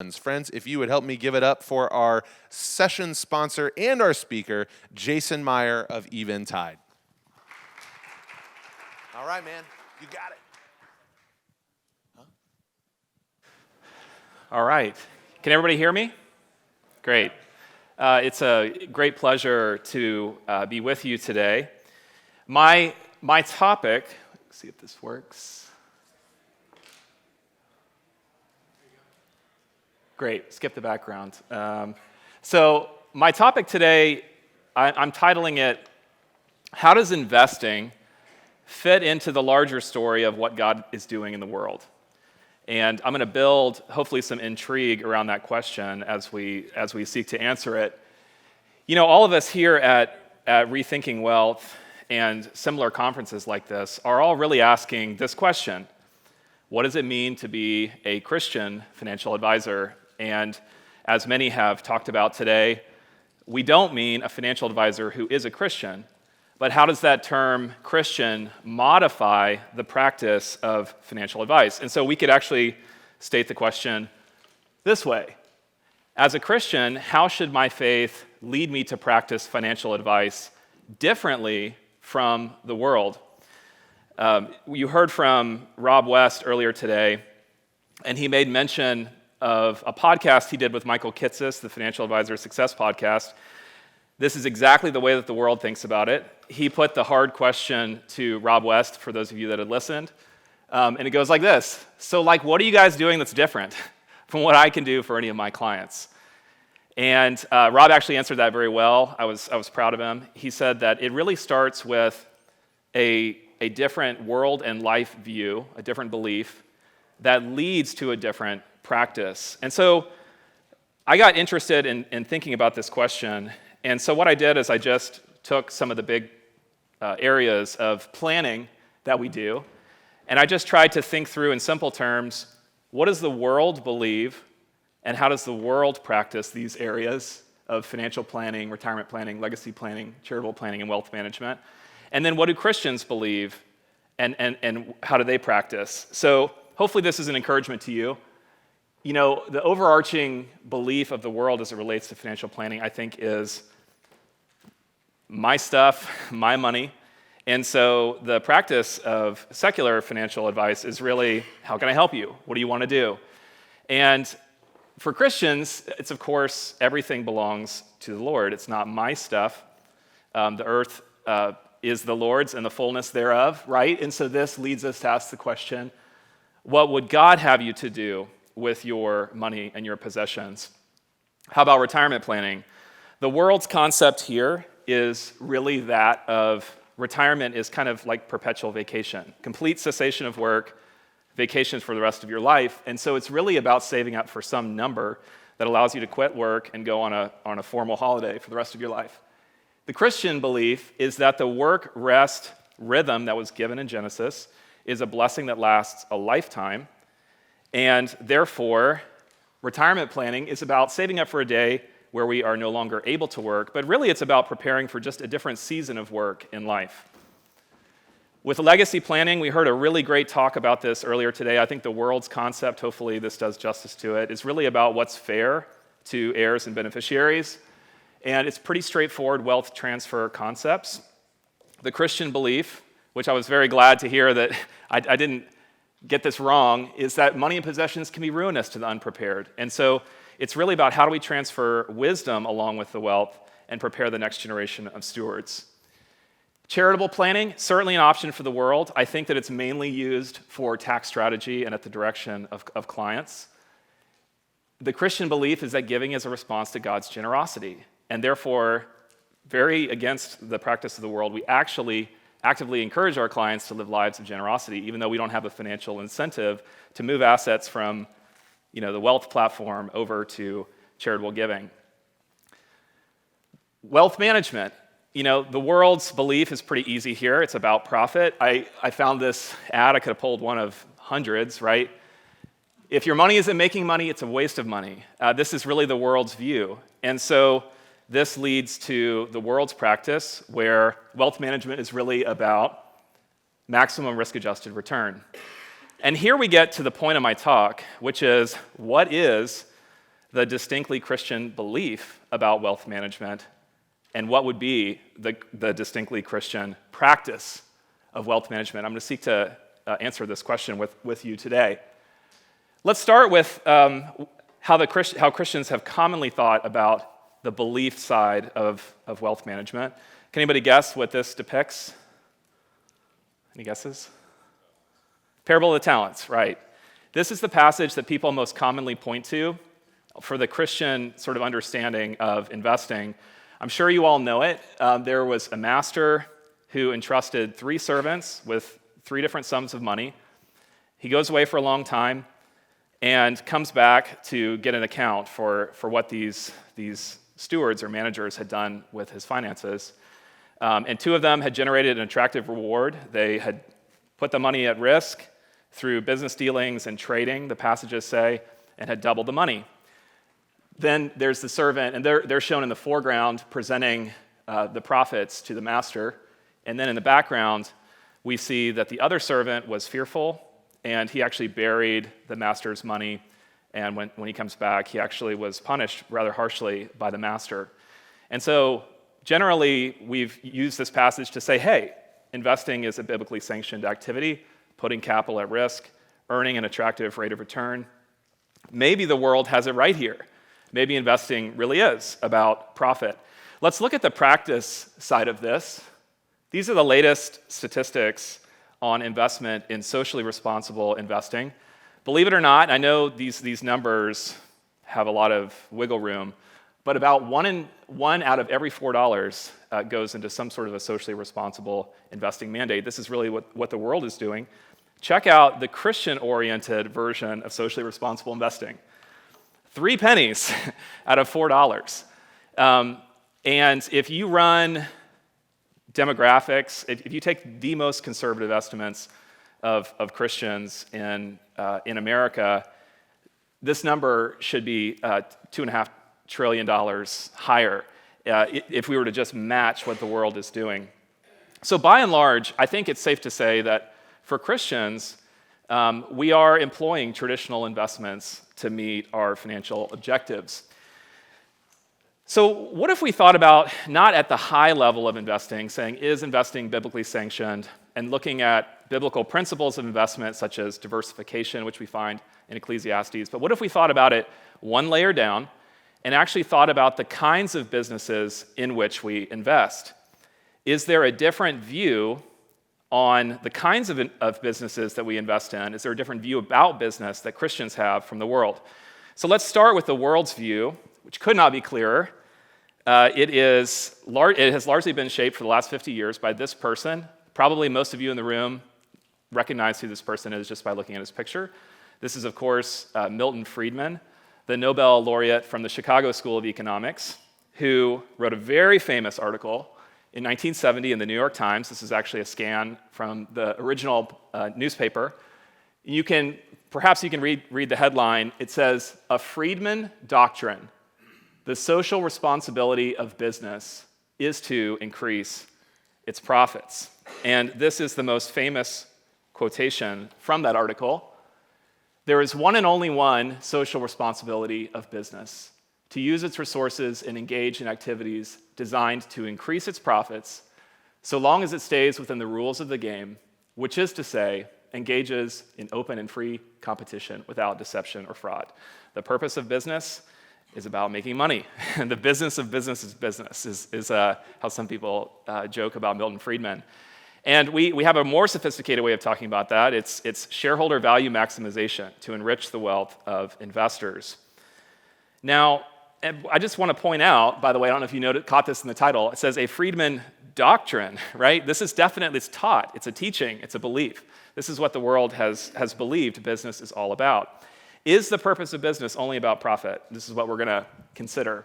Friends, if you would help me give it up for our session sponsor and our speaker, Jason Myhre of Eventide. All right, man, you got it. Huh? All right. Can everybody hear me? Great. It's a great pleasure to be with you today. My topic, let's see if this works. Great, skip the background. So my topic today, I'm titling it, How Does Investing Fit into the Larger Story of What God is Doing in the World? And I'm going to build, hopefully, some intrigue around that question as we seek to answer it. You know, all of us here at Rethinking Wealth and similar conferences like this are all really asking this question: what does it mean to be a Christian financial advisor? And as many have talked about today, we don't mean a financial advisor who is a Christian, but how does that term Christian modify the practice of financial advice? And so we could actually state the question this way: as a Christian, how should my faith lead me to practice financial advice differently from the world? You heard from Rob West earlier today, and he made mention of a podcast he did with Michael Kitces, the Financial Advisor Success Podcast. This is exactly the way that the world thinks about it. He put the hard question to Rob West, for those of you that had listened, and it goes like this: so, what are you guys doing that's different from what I can do for any of my clients? And Rob actually answered that very well. I was proud of him. He said that it really starts with a different world and life view, a different belief that leads to a different practice. And so I got interested in thinking about this question. And so what I did is I just took some of the big areas of planning that we do, and I just tried to think through in simple terms, what does the world believe, and how does the world practice these areas of financial planning, retirement planning, legacy planning, charitable planning, and wealth management? And then what do Christians believe, and how do they practice? So hopefully this is an encouragement to you. You know, the overarching belief of the world as it relates to financial planning, I think, is my stuff, my money. And so the practice of secular financial advice is really, how can I help you? What do you want to do? And for Christians, it's, of course, everything belongs to the Lord. It's not my stuff. The earth is the Lord's and the fullness thereof, right? And so this leads us to ask the question, what would God have you to do with your money and your possessions? How about retirement planning? The world's concept here is really that of retirement is kind of like perpetual vacation, complete cessation of work, vacations for the rest of your life. And so it's really about saving up for some number that allows you to quit work and go on a formal holiday for the rest of your life. The Christian belief is that the work-rest rhythm that was given in Genesis is a blessing that lasts a lifetime. And therefore, retirement planning is about saving up for a day where we are no longer able to work, but really it's about preparing for just a different season of work in life. With legacy planning, we heard a really great talk about this earlier today. I think the world's concept, hopefully this does justice to it, is really about what's fair to heirs and beneficiaries. And it's pretty straightforward wealth transfer concepts. The Christian belief, which I was very glad to hear that I didn't get this wrong, is that money and possessions can be ruinous to the unprepared. And so it's really about how do we transfer wisdom along with the wealth and prepare the next generation of stewards. Charitable planning, certainly an option for the world. I think that it's mainly used for tax strategy and at the direction of clients. The Christian belief is that giving is a response to God's generosity, and therefore, very against the practice of the world, we actually actively encourage our clients to live lives of generosity, even though we don't have a financial incentive to move assets from, the wealth platform over to charitable giving. Wealth management. The world's belief is pretty easy here. It's about profit. I found this ad. I could have pulled one of hundreds, right? If your money isn't making money, it's a waste of money. This is really the world's view. And so this leads to the world's practice where wealth management is really about maximum risk-adjusted return. And here we get to the point of my talk, which is, what is the distinctly Christian belief about wealth management and what would be the distinctly Christian practice of wealth management. I'm going to seek to answer this question with you today. Let's start with how Christians have commonly thought about the belief side of wealth management. Can anybody guess what this depicts? Any guesses? Parable of the Talents, right. This is the passage that people most commonly point to for the Christian sort of understanding of investing. I'm sure you all know it. There was a master who entrusted 3 servants with 3 different sums of money. He goes away for a long time and comes back to get an account for what these stewards or managers had done with his finances. And 2 of them had generated an attractive reward. They had put the money at risk through business dealings and trading, the passages say, and had doubled the money. Then there's the servant, and they're shown in the foreground presenting the profits to the master. And then in the background, we see that the other servant was fearful, and he actually buried the master's money. And when he comes back, he actually was punished rather harshly by the master. And so generally, we've used this passage to say, hey, investing is a biblically sanctioned activity, putting capital at risk, earning an attractive rate of return. Maybe the world has it right here. Maybe investing really is about profit. Let's look at the practice side of this. These are the latest statistics on investment in socially responsible investing. Believe it or not, I know these numbers have a lot of wiggle room, but about one out of every $4 goes into some sort of a socially responsible investing mandate. This is really what the world is doing. Check out the Christian-oriented version of socially responsible investing. 3 pennies out of $4. And if you run demographics, if you take the most conservative estimates of Christians in America, this number should be $2.5 trillion higher if we were to just match what the world is doing. So by and large, I think it's safe to say that for Christians, we are employing traditional investments to meet our financial objectives. So what if we thought about, not at the high level of investing, saying, is investing biblically sanctioned, and looking at biblical principles of investment, such as diversification, which we find in Ecclesiastes, but what if we thought about it one layer down, and actually thought about the kinds of businesses in which we invest? Is there a different view on the kinds of businesses that we invest in? Is there a different view about business that Christians have from the world? So let's start with the world's view, which could not be clearer. It has largely been shaped for the last 50 years by this person. Probably most of you in the room recognize who this person is just by looking at his picture. This is, of course, Milton Friedman, the Nobel laureate from the Chicago School of Economics, who wrote a very famous article in 1970 in the New York Times. This is actually a scan from the original newspaper. Perhaps you can read the headline. It says, "A Friedman Doctrine. The social responsibility of business is to increase its profits." And this is the most famous quotation from that article. There is one and only one social responsibility of business: to use its resources and engage in activities designed to increase its profits, so long as it stays within the rules of the game, which is to say, engages in open and free competition without deception or fraud. The purpose of business is about making money. And the business of business is business, is how some people joke about Milton Friedman. And we have a more sophisticated way of talking about that. It's shareholder value maximization to enrich the wealth of investors. Now, I just want to point out, by the way, I don't know if you caught this in the title, it says a Friedman doctrine, right? This is definitely, it's taught, it's a teaching, it's a belief. This is what the world has believed business is all about. Is the purpose of business only about profit? This is what we're going to consider.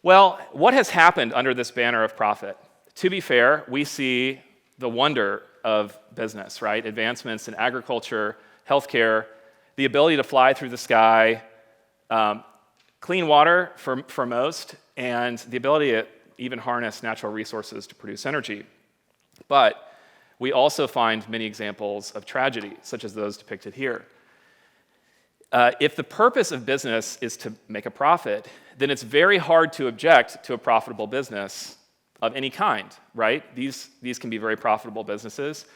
Well, what has happened under this banner of profit? To be fair, we see the wonder of business, right? Advancements in agriculture, healthcare, the ability to fly through the sky, clean water for most, and the ability to even harness natural resources to produce energy. But we also find many examples of tragedy, such as those depicted here. If the purpose of business is to make a profit, then it's very hard to object to a profitable business of any kind, right? These can be very profitable businesses.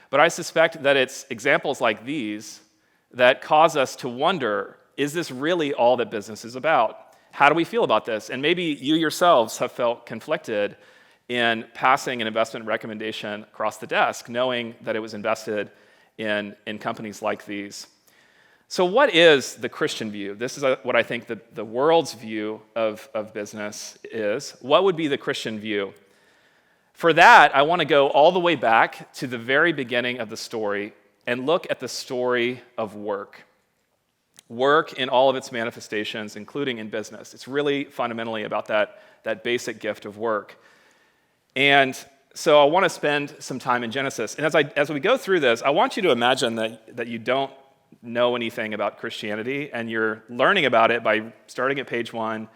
But I suspect that it's examples like these that cause us to wonder, is this really all that business is about? How do we feel about this? And maybe you yourselves have felt conflicted in passing an investment recommendation across the desk, knowing that it was invested in companies like these. So what is the Christian view? This is what I think the world's view of business is. What would be the Christian view? For that, I want to go all the way back to the very beginning of the story and look at the story of work. Work in all of its manifestations, including in business. It's really fundamentally about that basic gift of work. And so I want to spend some time in Genesis. And as we go through this, I want you to imagine that you don't know anything about Christianity, and you're learning about it by starting at page 1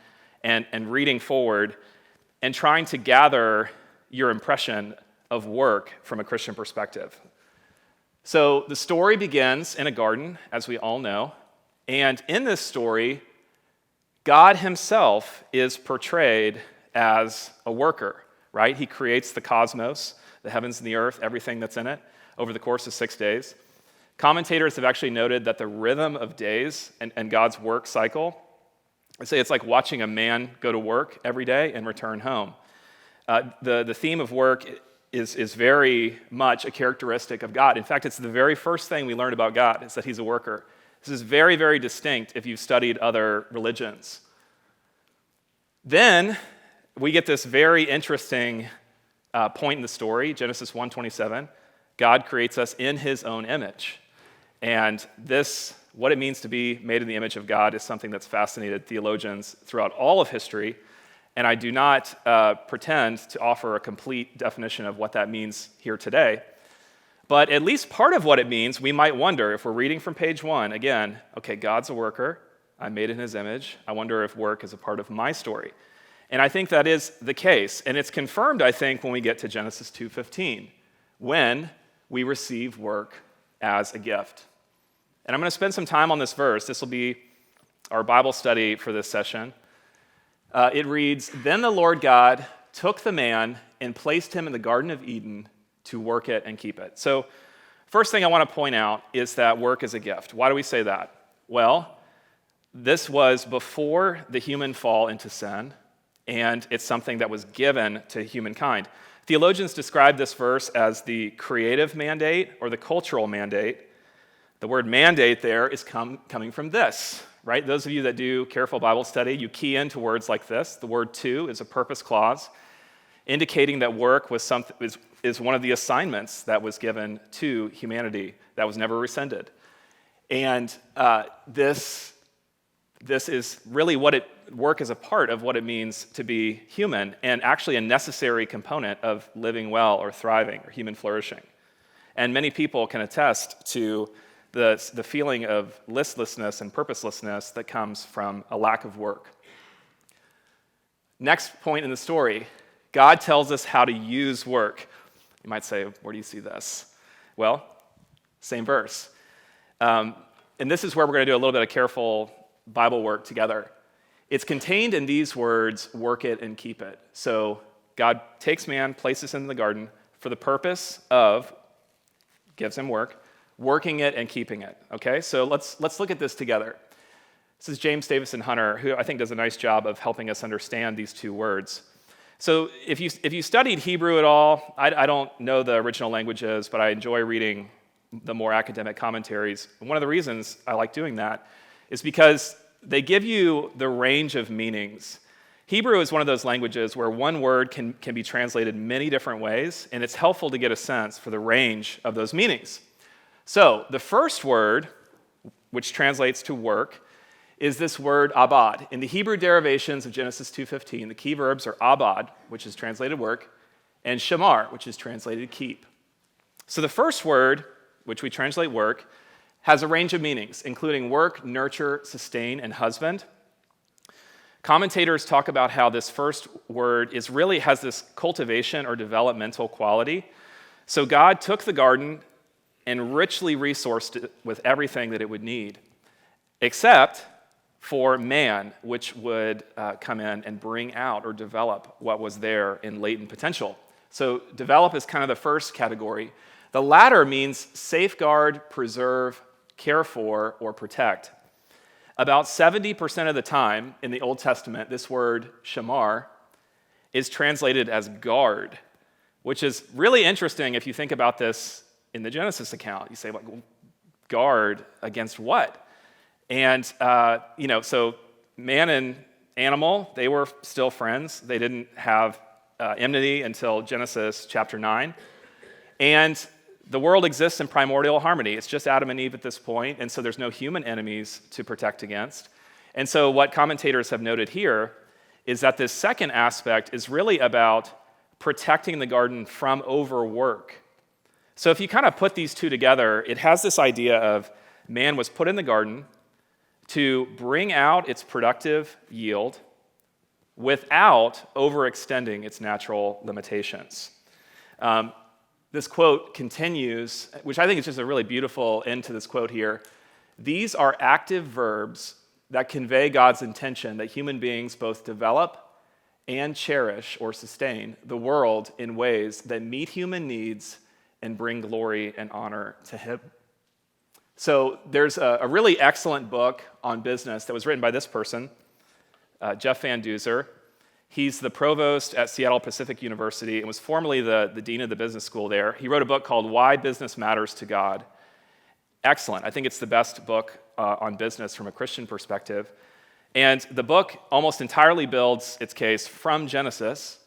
and reading forward and trying to gather your impression of work from a Christian perspective. So the story begins in a garden, as we all know, and in this story, God himself is portrayed as a worker, right? He creates the cosmos, the heavens and the earth, everything that's in it, over the course of 6 days. Commentators have actually noted that the rhythm of days and God's work cycle, I say it's like watching a man go to work every day and return home. The theme of work is very much a characteristic of God. In fact, it's the very first thing we learn about God, is that he's a worker. This is very, very distinct if you've studied other religions. Then we get this very interesting point in the story, Genesis 1:27. God creates us in his own image. And this, what it means to be made in the image of God, is something that's fascinated theologians throughout all of history. And I do not pretend to offer a complete definition of what that means here today. But at least part of what it means, we might wonder, if we're reading from page 1, again, okay, God's a worker, I'm made in his image, I wonder if work is a part of my story. And I think that is the case. And it's confirmed, I think, when we get to Genesis 2:15, when we receive work as a gift. And I'm going to spend some time on this verse. This will be our Bible study for this session. It reads, "Then the Lord God took the man and placed him in the Garden of Eden to work it and keep it." So first thing I want to point out is that work is a gift. Why do we say that? Well, this was before the human fall into sin, and it's something that was given to humankind. Theologians describe this verse as the creative mandate or the cultural mandate. The word mandate there is coming from this, right? Those of you that do careful Bible study, you key into words like this. The word to is a purpose clause, indicating that work is one of the assignments that was given to humanity that was never rescinded. And this is really work is a part of what it means to be human, and actually a necessary component of living well or thriving or human flourishing. And many people can attest to the feeling of listlessness and purposelessness that comes from a lack of work. Next point in the story, God tells us how to use work. You might say, where do you see this? Well, same verse. And this is where we're going to do a little bit of careful Bible work together. It's contained in these words, work it and keep it. So God takes man, places him in the garden for the purpose of, gives him work, working it and keeping it. Okay, so let's look at this together. This is James Davison Hunter, who I think does a nice job of helping us understand these two words. So if you studied Hebrew at all, I don't know the original languages, but I enjoy reading the more academic commentaries. And one of the reasons I like doing that is because they give you the range of meanings. Hebrew is one of those languages where one word can be translated many different ways, and it's helpful to get a sense for the range of those meanings. So the first word, which translates to work, is this word abad. In the Hebrew derivations of Genesis 2:15, the key verbs are abad, which is translated work, and shamar, which is translated keep. So the first word, which we translate work, has a range of meanings, including work, nurture, sustain, and husband. Commentators talk about how this first word really has this cultivation or developmental quality. So God took the garden and richly resourced it with everything that it would need. except for man, which would come in and bring out or develop what was there in latent potential. So develop is kind of the first category. The latter means safeguard, preserve, care for, or protect. About 70% of the time in the Old Testament, this word shamar is translated as guard, which is really interesting if you think about this in the Genesis account. You say, like, guard against what? And, so man and animal, they were still friends. They didn't have enmity until Genesis chapter 9. And the world exists in primordial harmony. It's just Adam and Eve at this point, and so there's no human enemies to protect against. And so what commentators have noted here is that this second aspect is really about protecting the garden from overwork. So if you kind of put these two together, it has this idea of man was put in the garden to bring out its productive yield without overextending its natural limitations. This quote continues, which I think is just a really beautiful end to this quote here. These are active verbs that convey God's intention that human beings both develop and cherish or sustain the world in ways that meet human needs and bring glory and honor to Him. So there's a really excellent book on business that was written by this person, Jeff Van Duzer. He's the provost at Seattle Pacific University and was formerly the dean of the business school there. He wrote a book called Why Business Matters to God. Excellent. I think it's the best book on business from a Christian perspective. And the book almost entirely builds its case from Genesis.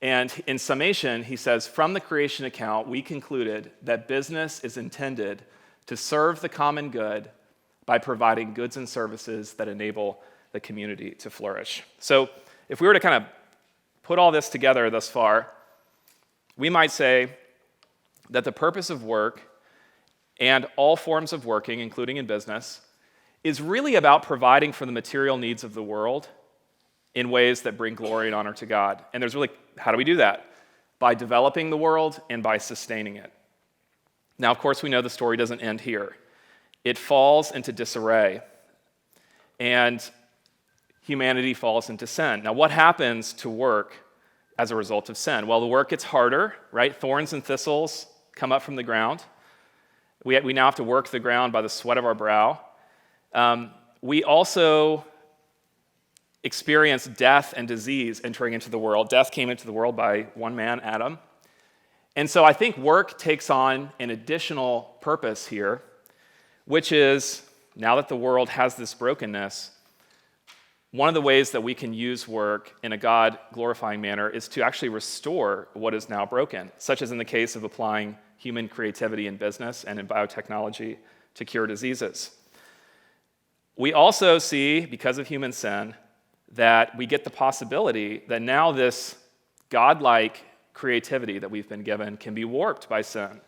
And in summation, he says, from the creation account, we concluded that business is intended to serve the common good by providing goods and services that enable the community to flourish. So if we were to kind of put all this together thus far, we might say that the purpose of work and all forms of working, including in business, is really about providing for the material needs of the world in ways that bring glory and honor to God. And there's really, how do we do that? By developing the world and by sustaining it. Now, of course, we know the story doesn't end here. It falls into disarray, and humanity falls into sin. Now, what happens to work as a result of sin? Well, the work gets harder, right? Thorns and thistles come up from the ground. We now have to work the ground by the sweat of our brow. We also experience death and disease entering into the world. Death came into the world by one man, Adam. And so I think work takes on an additional purpose here, which is, now that the world has this brokenness, one of the ways that we can use work in a God-glorifying manner is to actually restore what is now broken, such as in the case of applying human creativity in business and in biotechnology to cure diseases. We also see, because of human sin, that we get the possibility that now this godlike creativity that we've been given can be warped by sin,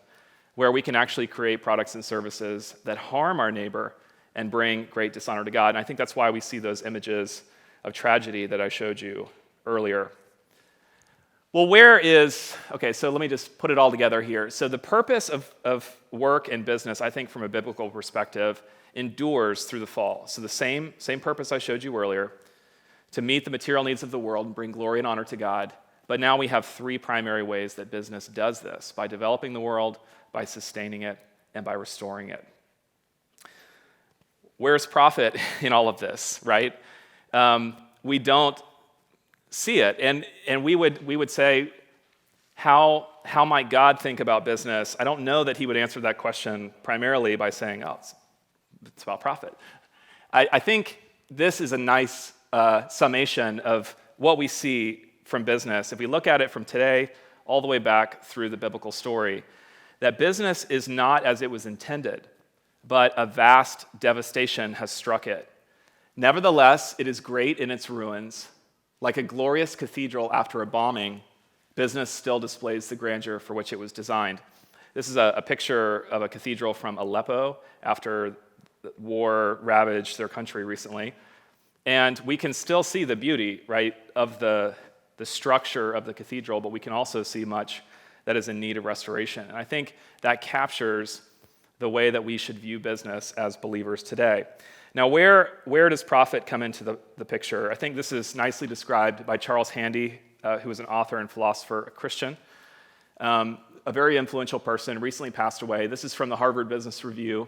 where we can actually create products and services that harm our neighbor and bring great dishonor to God. And I think that's why we see those images of tragedy that I showed you earlier. Well, okay, so let me just put it all together here. So the purpose of work and business, I think from a biblical perspective, endures through the fall. So the same purpose I showed you earlier, to meet the material needs of the world and bring glory and honor to God. But now we have three primary ways that business does this: by developing the world, by sustaining it, and by restoring it. Where's profit in all of this, right? We don't see it. And we would say, how might God think about business? I don't know that he would answer that question primarily by saying, oh, it's about profit. I think this is a nice summation of what we see from business. If we look at it from today all the way back through the biblical story, that business is not as it was intended, but a vast devastation has struck it. Nevertheless, it is great in its ruins. Like a glorious cathedral after a bombing, business still displays the grandeur for which it was designed. This is a picture of a cathedral from Aleppo after war ravaged their country recently. And we can still see the beauty, right, of the structure of the cathedral, but we can also see much that is in need of restoration. And I think that captures the way that we should view business as believers today. Now, where does profit come into the picture? I think this is nicely described by Charles Handy, who is an author and philosopher, a Christian, a very influential person, recently passed away. This is from the Harvard Business Review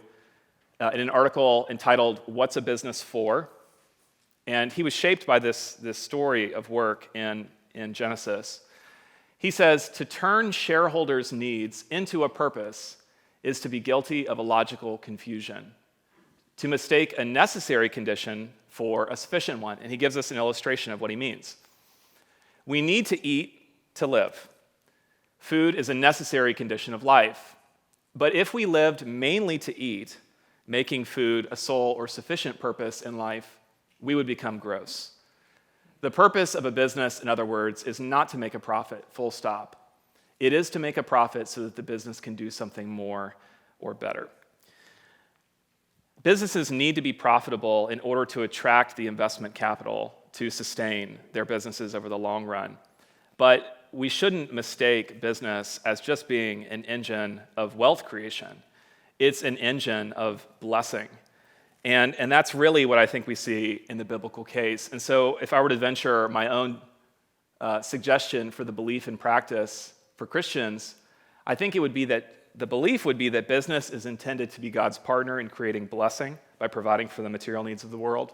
in an article entitled, "What's a Business For?" And he was shaped by this story of work in Genesis. He says, "To turn shareholders' needs into a purpose is to be guilty of a logical confusion, to mistake a necessary condition for a sufficient one." And he gives us an illustration of what he means. We need to eat to live. Food is a necessary condition of life. But if we lived mainly to eat, making food a sole or sufficient purpose in life, we would become gross. The purpose of a business, in other words, is not to make a profit, full stop. It is to make a profit so that the business can do something more or better. Businesses need to be profitable in order to attract the investment capital to sustain their businesses over the long run. But we shouldn't mistake business as just being an engine of wealth creation. It's an engine of blessing. And that's really what I think we see in the biblical case. And so if I were to venture my own suggestion for the belief and practice for Christians, I think it would be that the belief would be that business is intended to be God's partner in creating blessing by providing for the material needs of the world.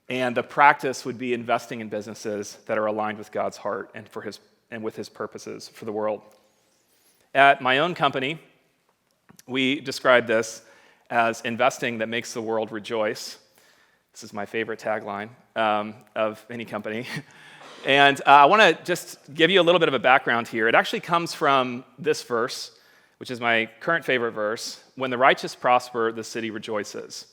And the practice would be investing in businesses that are aligned with God's heart and with his purposes for the world. At my own company, we describe this as investing that makes the world rejoice. This is my favorite tagline of any company. And I want to just give you a little bit of a background here. It actually comes from this verse, which is my current favorite verse. "When the righteous prosper, the city rejoices."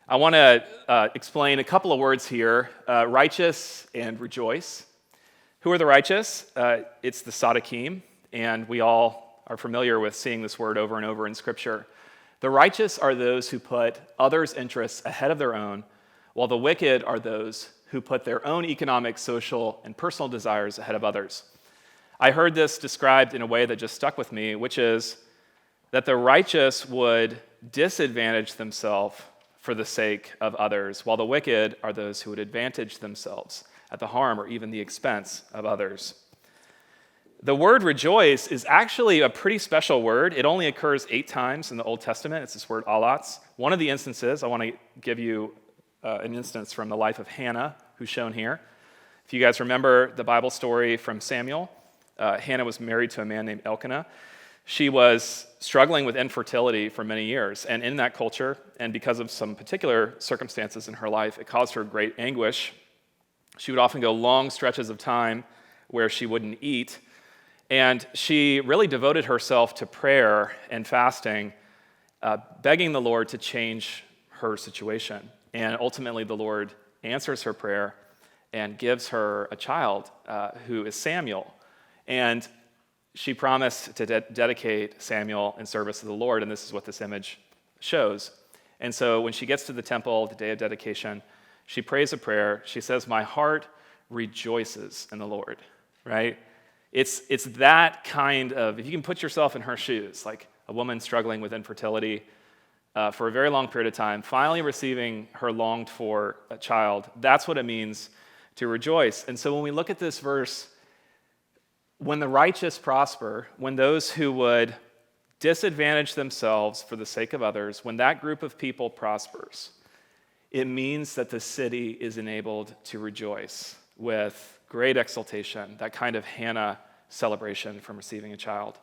I want to explain a couple of words here, righteous and rejoice. Who are the righteous? It's the Sadiqim, and we all are familiar with seeing this word over and over in Scripture. The righteous are those who put others' interests ahead of their own, while the wicked are those who put their own economic, social, and personal desires ahead of others. I heard this described in a way that just stuck with me, which is that the righteous would disadvantage themselves for the sake of others, while the wicked are those who would advantage themselves at the harm or even the expense of others. The word rejoice is actually a pretty special word. It only occurs 8 times in the Old Testament. It's this word alatz. One of the instances, I want to give you an instance from the life of Hannah, who's shown here. If you guys remember the Bible story from Samuel, Hannah was married to a man named Elkanah. She was struggling with infertility for many years, and in that culture, and because of some particular circumstances in her life, it caused her great anguish. She would often go long stretches of time where she wouldn't eat, and she really devoted herself to prayer and fasting, begging the Lord to change her situation. And ultimately, the Lord answers her prayer and gives her a child who is Samuel. And she promised to dedicate Samuel in service to the Lord, and this is what this image shows. And so when she gets to the temple, the day of dedication, she prays a prayer. She says, "My heart rejoices in the Lord," right? It's that kind of, if you can put yourself in her shoes, like a woman struggling with infertility for a very long period of time, finally receiving her longed for a child, that's what it means to rejoice. And so when we look at this verse, when the righteous prosper, when those who would disadvantage themselves for the sake of others, when that group of people prospers, it means that the city is enabled to rejoice with great exultation, that kind of Hannah celebration from receiving a child.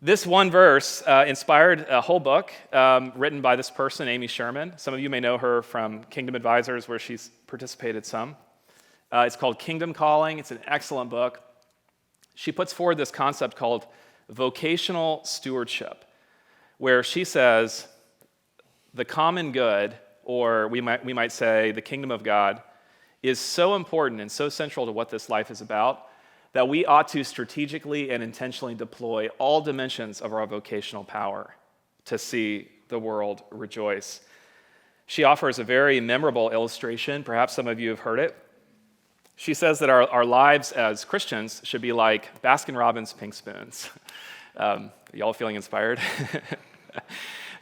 This one verse inspired a whole book written by this person, Amy Sherman. Some of you may know her from Kingdom Advisors, where she's participated some. It's called Kingdom Calling. It's an excellent book. She puts forward this concept called vocational stewardship, where she says the common good, or we might say the kingdom of God, is so important and so central to what this life is about that we ought to strategically and intentionally deploy all dimensions of our vocational power to see the world rejoice. She offers a very memorable illustration. Perhaps some of you have heard it. She says that our lives as Christians should be like Baskin-Robbins pink spoons. Y'all feeling inspired?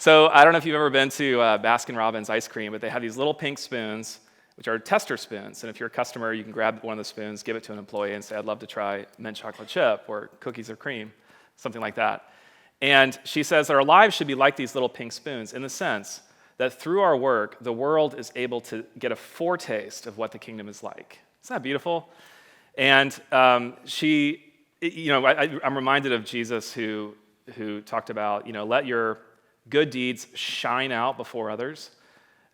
So I don't know if you've ever been to Baskin-Robbins ice cream, but they have these little pink spoons, which are tester spoons. And if you're a customer, you can grab one of the spoons, give it to an employee, and say, I'd love to try mint chocolate chip or cookies or cream, something like that. And she says that our lives should be like these little pink spoons in the sense that through our work, the world is able to get a foretaste of what the kingdom is like. Isn't that beautiful? And I'm reminded of Jesus who talked about, let your good deeds shine out before others,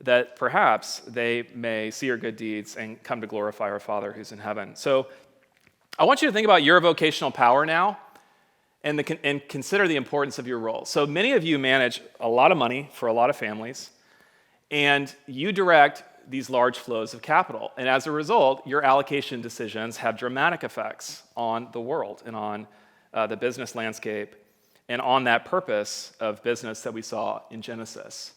that perhaps they may see your good deeds and come to glorify our Father who's in heaven. So I want you to think about your vocational power now and consider the importance of your role. So many of you manage a lot of money for a lot of families, and you direct these large flows of capital. And as a result, your allocation decisions have dramatic effects on the world and on the business landscape and on that purpose of business that we saw in Genesis.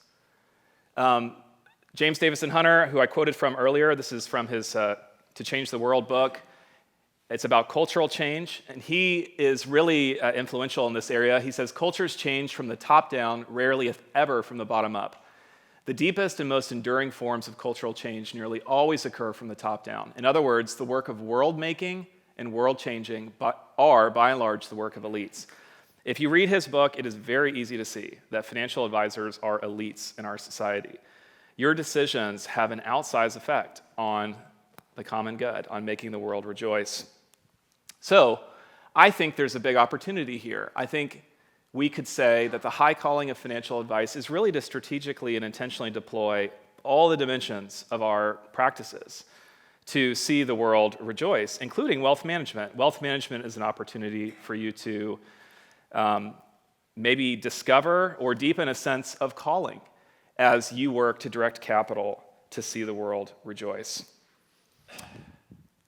James Davison Hunter, who I quoted from earlier, this is from his To Change the World book. It's about cultural change, and he is really influential in this area. He says, cultures change from the top down, rarely if ever from the bottom up. The deepest and most enduring forms of cultural change nearly always occur from the top down. In other words, the work of world making and world changing are, by and large, the work of elites. If you read his book, it is very easy to see that financial advisors are elites in our society. Your decisions have an outsized effect on the common good, on making the world rejoice. So I think there's a big opportunity here. I think we could say that the high calling of financial advice is really to strategically and intentionally deploy all the dimensions of our practices to see the world rejoice, including wealth management. Wealth management is an opportunity for you to maybe discover or deepen a sense of calling as you work to direct capital to see the world rejoice.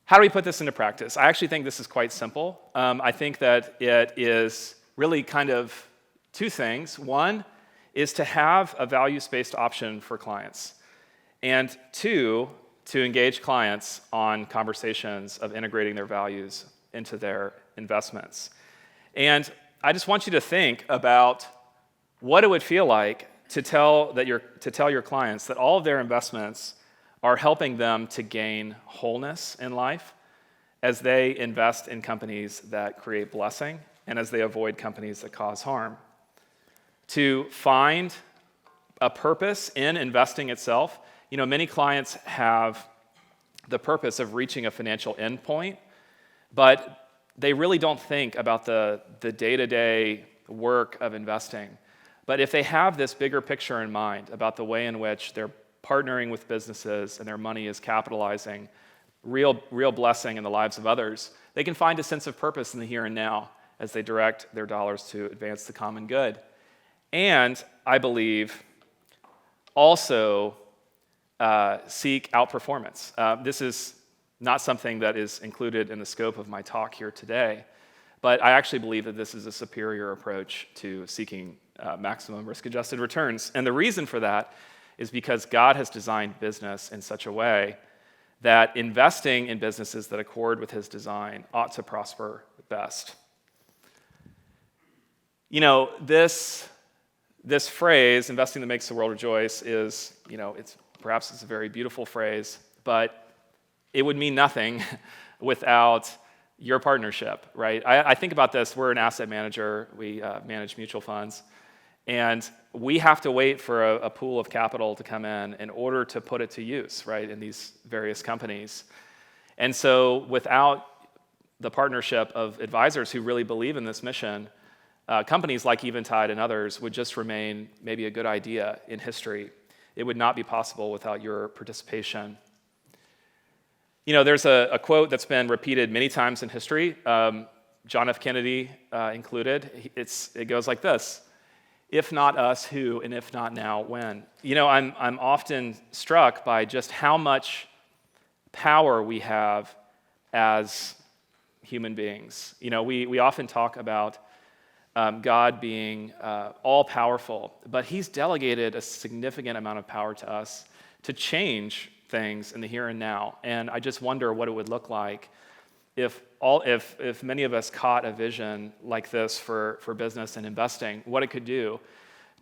How do we put this into practice? I actually think this is quite simple. I think that it is really kind of two things. One is to have a values-based option for clients. And two, to engage clients on conversations of integrating their values into their investments. And I just want you to think about what it would feel like to tell your clients that all of their investments are helping them to gain wholeness in life as they invest in companies that create blessing and as they avoid companies that cause harm. To find a purpose in investing itself. Many clients have the purpose of reaching a financial endpoint, but they really don't think about the day-to-day work of investing. But if they have this bigger picture in mind about the way in which they're partnering with businesses and their money is capitalizing real blessing in the lives of others, they can find a sense of purpose in the here and now as they direct their dollars to advance the common good. And I believe also seek outperformance. This is not something that is included in the scope of my talk here today, but I actually believe that this is a superior approach to seeking maximum risk-adjusted returns. And the reason for that is because God has designed business in such a way that investing in businesses that accord with his design ought to prosper best. This phrase, investing that makes the world rejoice, is, perhaps it's a very beautiful phrase, but it would mean nothing without your partnership, right? I think about this. We're an asset manager. We manage mutual funds. And we have to wait for a pool of capital to come in order to put it to use, right, in these various companies. And so without the partnership of advisors who really believe in this mission, companies like Eventide and others would just remain maybe a good idea in history. It would not be possible without your participation. There's a quote that's been repeated many times in history, John F. Kennedy included. It goes like this: if not us, who? And if not now, when? I'm often struck by just how much power we have as human beings. We often talk about God being all-powerful, but he's delegated a significant amount of power to us to change things in the here and now. And I just wonder what it would look like if many of us caught a vision like this for business and investing, what it could do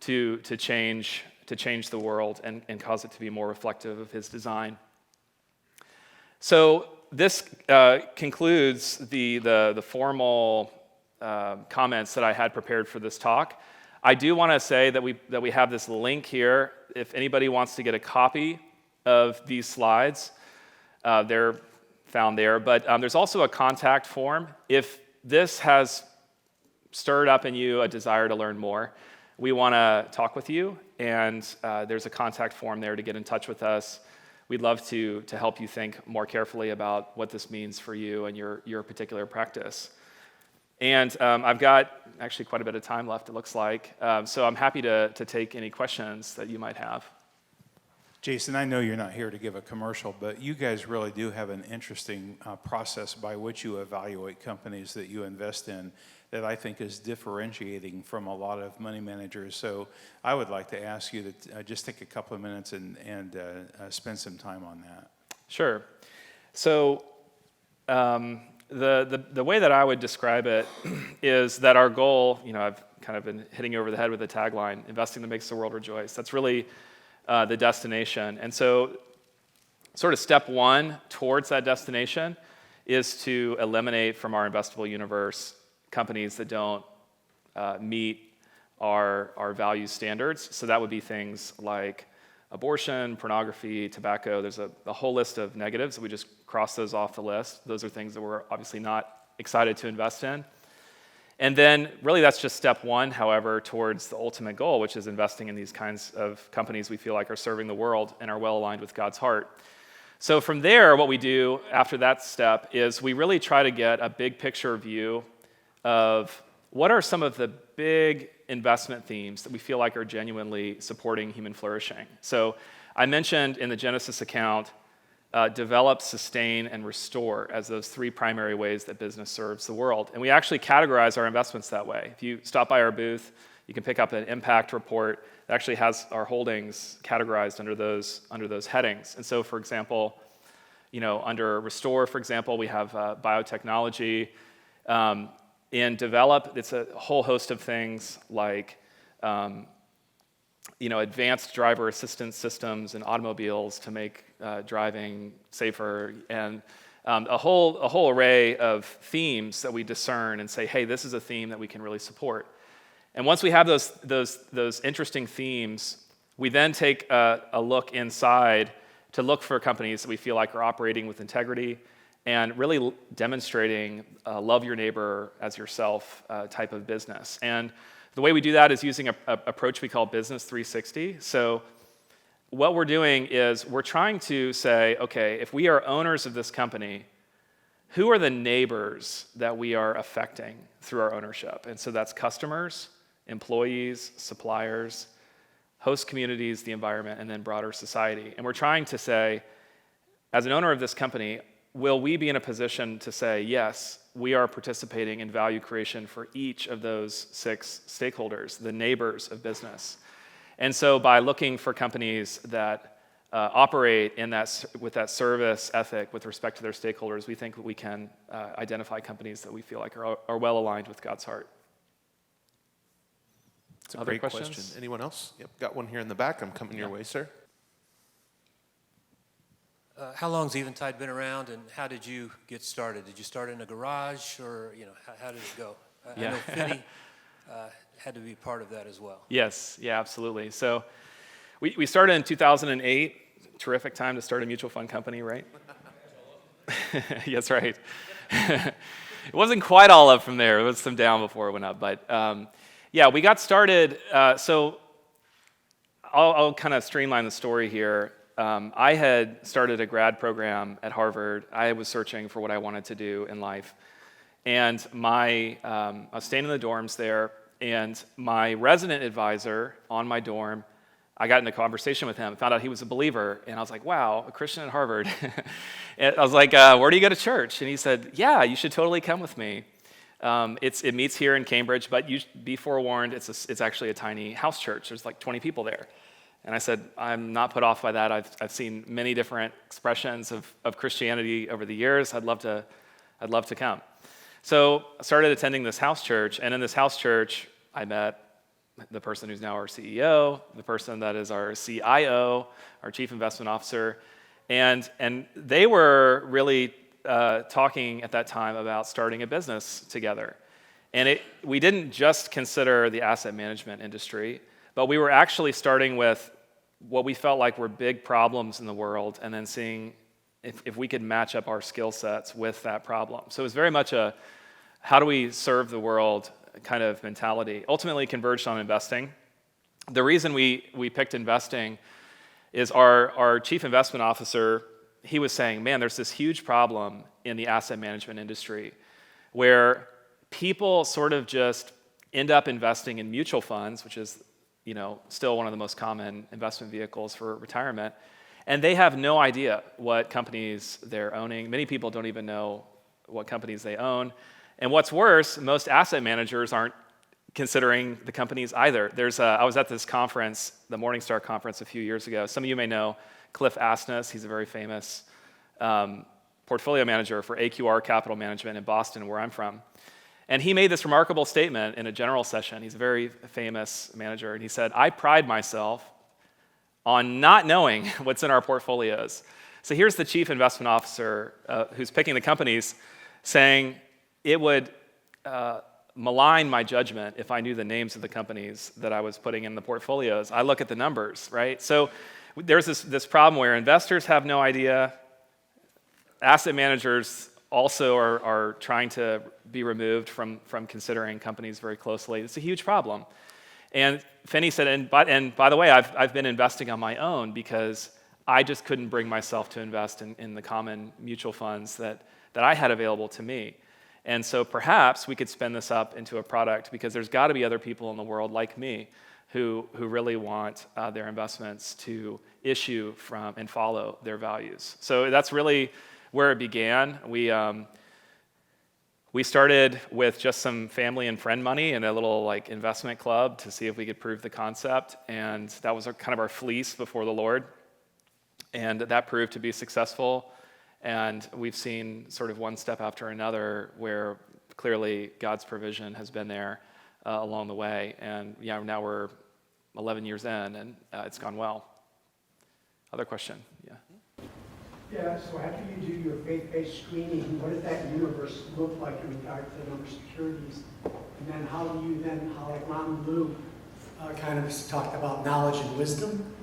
to change the world and cause it to be more reflective of his design. So this concludes the formal comments that I had prepared for this talk. I do want to say that we have this link here. If anybody wants to get a copy of these slides, they're found there. But there's also a contact form. If this has stirred up in you a desire to learn more, we want to talk with you, and there's a contact form there to get in touch with us. We'd love to help you think more carefully about what this means for you and your particular practice. And I've got actually quite a bit of time left, it looks like. So I'm happy to take any questions that you might have. Jason, I know you're not here to give a commercial, but you guys really do have an interesting process by which you evaluate companies that you invest in that I think is differentiating from a lot of money managers. So I would like to ask you to just take a couple of minutes and spend some time on that. Sure. So the way that I would describe it is that our goal, I've kind of been hitting you over the head with the tagline, investing that makes the world rejoice. That's really the destination. And so sort of step one towards that destination is to eliminate from our investable universe companies that don't meet our value standards. So that would be things like abortion, pornography, tobacco. There's a whole list of negatives. We just cross those off the list. Those are things that we're obviously not excited to invest in. And then really that's just step one, however, towards the ultimate goal, which is investing in these kinds of companies we feel like are serving the world and are well aligned with God's heart. So from there, what we do after that step is we really try to get a big picture view of what are some of the big investment themes that we feel like are genuinely supporting human flourishing. So I mentioned in the Genesis account, develop, sustain, and restore as those three primary ways that business serves the world. And we actually categorize our investments that way. If you stop by our booth, you can pick up an impact report that actually has our holdings categorized under those headings. And so, for example, under restore, for example, we have biotechnology. In develop, it's a whole host of things like advanced driver assistance systems in automobiles to make driving safer, and a whole array of themes that we discern and say, hey, this is a theme that we can really support. And once we have those interesting themes, we then take a look inside to look for companies that we feel like are operating with integrity and really demonstrating love your neighbor as yourself type of business. And the way we do that is using an approach we call Business 360. So what we're doing is we're trying to say, okay, if we are owners of this company, who are the neighbors that we are affecting through our ownership? And so that's customers, employees, suppliers, host communities, the environment, and then broader society. And we're trying to say, as an owner of this company, will we be in a position to say, yes, we are participating in value creation for each of those 6 stakeholders, the neighbors of business? And so by looking for companies that operate with that service ethic with respect to their stakeholders, we think we can identify companies that we feel like are well aligned with God's heart. It's a great question. Anyone else? Yep, got one here in the back. I'm coming your way, sir. How long's Eventide been around, and how did you get started? Did you start in a garage, or how did it go? I know Finney had to be part of that as well. Yes, yeah, absolutely. So we started in 2008. Terrific time to start a mutual fund company, right? That's right. It wasn't quite all up from there. It was some down before it went up. But we got started. So I'll kind of streamline the story here. I had started a grad program at Harvard. I was searching for what I wanted to do in life. And I was staying in the dorms there, and my resident advisor on my dorm, I got in a conversation with him, found out he was a believer, and I was like, wow, a Christian at Harvard. And I was like, where do you go to church? And he said, yeah, you should totally come with me. It meets here in Cambridge, but you be forewarned, it's actually a tiny house church. There's like 20 people there. And I said, I'm not put off by that. I've seen many different expressions of Christianity over the years. I'd love to come. So I started attending this house church, and in this house church, I met the person who's now our CEO, the person that is our CIO, our Chief Investment Officer, and they were really talking at that time about starting a business together. And we didn't just consider the asset management industry, but we were actually starting with what we felt like were big problems in the world, and then seeing if we could match up our skill sets with that problem. So it was very much a how do we serve the world kind of mentality. Ultimately converged on investing. The reason we picked investing is our chief investment officer, he was saying, man, there's this huge problem in the asset management industry where people sort of just end up investing in mutual funds, which is still one of the most common investment vehicles for retirement, and they have no idea what companies they're owning. Many people don't even know what companies they own. And what's worse, most asset managers aren't considering the companies either. I was at this conference, the Morningstar conference a few years ago. Some of you may know Cliff Asness. He's a very famous portfolio manager for AQR Capital Management in Boston, where I'm from. And he made this remarkable statement in a general session. He's a very famous manager. And he said, I pride myself on not knowing what's in our portfolios. So here's the chief investment officer who's picking the companies saying, it would malign my judgment if I knew the names of the companies that I was putting in the portfolios. I look at the numbers, right? So there's this problem where investors have no idea. Asset managers also are trying to be removed from considering companies very closely. It's a huge problem. And Finney said, and by the way, I've been investing on my own because I just couldn't bring myself to invest in the common mutual funds that I had available to me. And so perhaps we could spin this up into a product, because there's got to be other people in the world like me who really want their investments to issue from and follow their values. So that's really where it began. We started with just some family and friend money and a little investment club to see if we could prove the concept, and that was kind of our fleece before the Lord, and that proved to be successful. And we've seen sort of one step after another where clearly God's provision has been there along the way. And now we're 11 years in, and it's gone well. Other question? Yeah. Yeah, so after you do your faith-based screening, what does that universe look like in regard to the number of securities? And then how do you how like Ron and Lou kind of talked about knowledge and wisdom?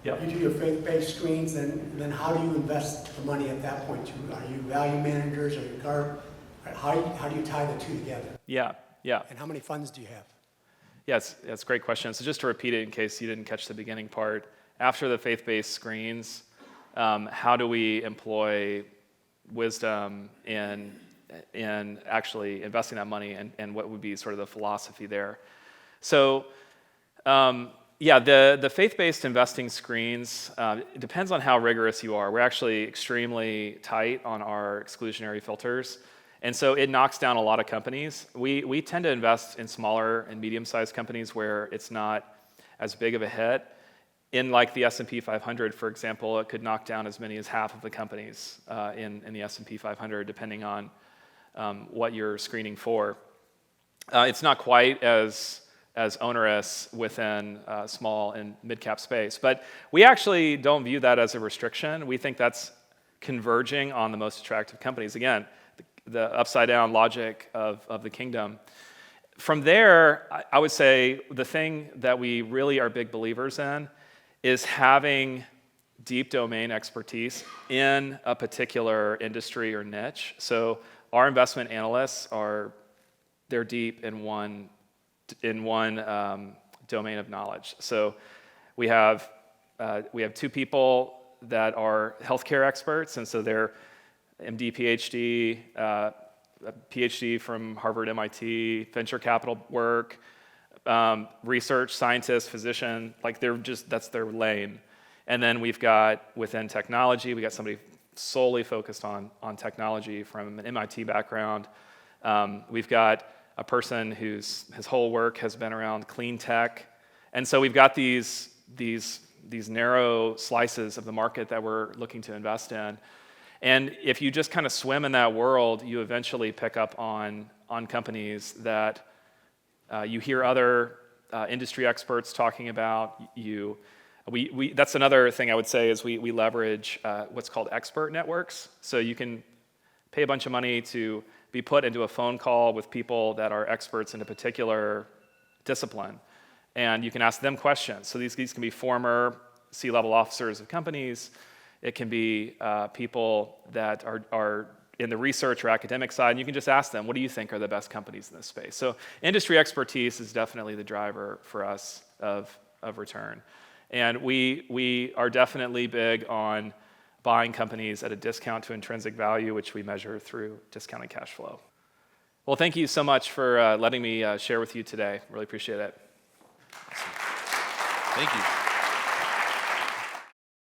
Yep. You do your faith-based screens, and then how do you invest the money at that point? Are you value managers, or you GARP? How do you tie the two together? Yeah. And how many funds do you have? Yeah, it's a great question. So just to repeat it in case you didn't catch the beginning part, after the faith-based screens, how do we employ wisdom in actually investing that money, and what would be sort of the philosophy there? So the faith-based investing screens, it depends on how rigorous you are. We're actually extremely tight on our exclusionary filters, and so it knocks down a lot of companies. We tend to invest in smaller and medium-sized companies where it's not as big of a hit. In the S&P 500, for example, it could knock down as many as half of the companies in the S&P 500, depending on what you're screening for. It's not quite as onerous within small and mid-cap space. But we actually don't view that as a restriction. We think that's converging on the most attractive companies. Again, the upside-down logic of the kingdom. From there, I would say the thing that we really are big believers in is having deep domain expertise in a particular industry or niche. So our investment analysts they're deep in one domain of knowledge. So we have two people that are healthcare experts, and so they're MD, PhD, PhD from Harvard, MIT, venture capital work, research, scientist, physician, that's their lane. And then we've got, within technology, we got somebody solely focused on technology from an MIT background. We've got a person his whole work has been around clean tech. And so we've got these narrow slices of the market that we're looking to invest in. And if you just kind of swim in that world, you eventually pick up on companies that you hear other industry experts talking about. That's another thing I would say is we leverage what's called expert networks. So you can pay a bunch of money to be put into a phone call with people that are experts in a particular discipline, and you can ask them questions. So these can be former C-level officers of companies. It can be people that are in the research or academic side, and you can just ask them, what do you think are the best companies in this space? So industry expertise is definitely the driver for us of return. And we are definitely big on buying companies at a discount to intrinsic value, which we measure through discounted cash flow. Well, thank you so much for letting me share with you today. Really appreciate it. Thank you.